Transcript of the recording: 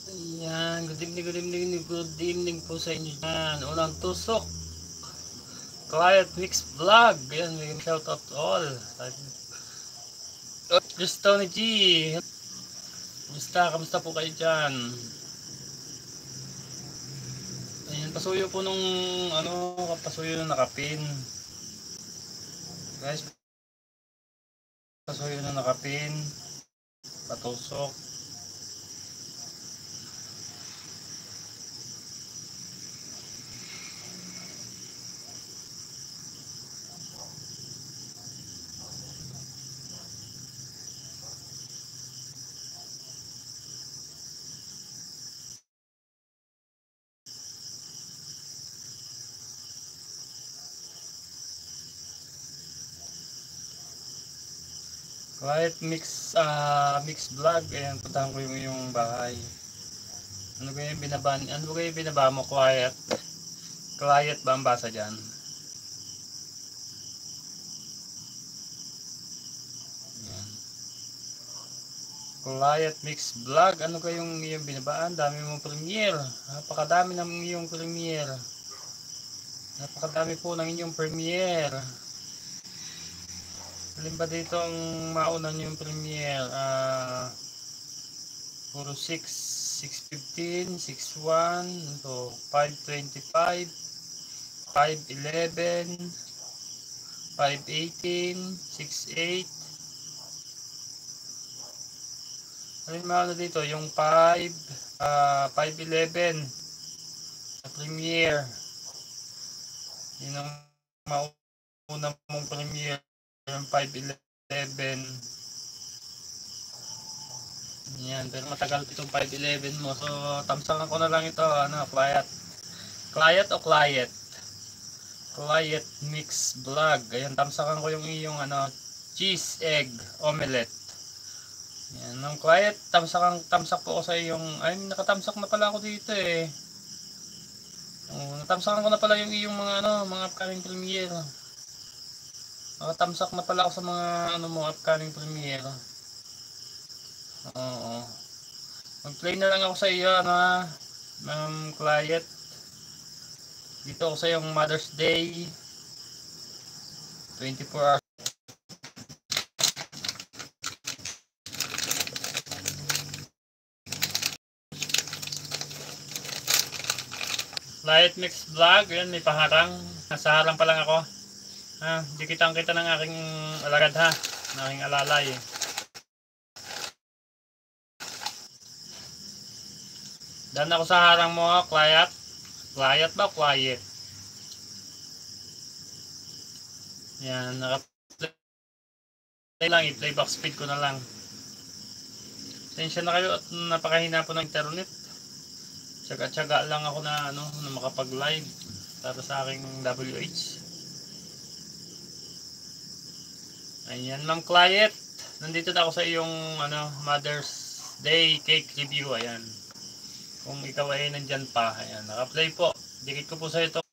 Ayan, good evening po sa inyo dyan. Unang tusok, Quiet Mix Vlog. Ayan, may shout out to all. Chris Tony G. Kamusta po kayo dyan? Ayan, pasuyo po nung, pasuyo na nakapin. Guys, pasuyo na nakapin. Patusok. Quiet Mix Vlog. Ayan, puntahan ko yung bahay. Ano ba yung binaba mo? Quiet ba ang basa dyan? Ayan. Quiet Mix Vlog. Ano kayong iyong binabaan? Dami mong premiere. Napakadami ng iyong premiere. Napakadami po ng inyong premiere. Alin ba dito ang mauna nyo yung premiere? Puro 6:15, 6:1, so 5:25, 5:11, 5:18, 6:8. Alin mauna dito? Yung 5:11 sa premiere. Yun ang mauna mong premiere. Yung 5:11. Yan, pero matagal itong 5:11 mo. So, tamsakan ko na lang ito. Quiet o Quiet? Quiet Mix Vlog. Ayan, tamsakan ko yung iyong cheese egg omelette. Yan, ng Quiet, tamsak po ako sa iyong, nakatamsak na pala ako dito eh. Natamsakan ko na pala yung iyong mga upcoming premiere. Nakatamsak na pala ako sa mga upcoming premiere. Oo. Mag-play na lang ako sa iyo, Quiet. Dito ako sa iyong Mother's Day. 24 hours. Quiet Mix Vlog. Yan, may paharang. Nasa harang pa lang ako. Hindi kitang-kita ng aking alagad ng aking alalay. Dan ako sa harang mo, Quiet. Quiet ba? Quiet. Yan, naka-play lang. I-play back speed ko na lang. Sensya na kayo at napakahina po ng internet. Tsaga-tsaga lang ako na makapag-live para sa aking WH. Ayan, Ma'am Quiet. Nandito na ako sa iyong Mother's Day cake review. Ayan. Kung ikaw ay nandyan pa, ayan, naka-play po. Dikit ko po sa ito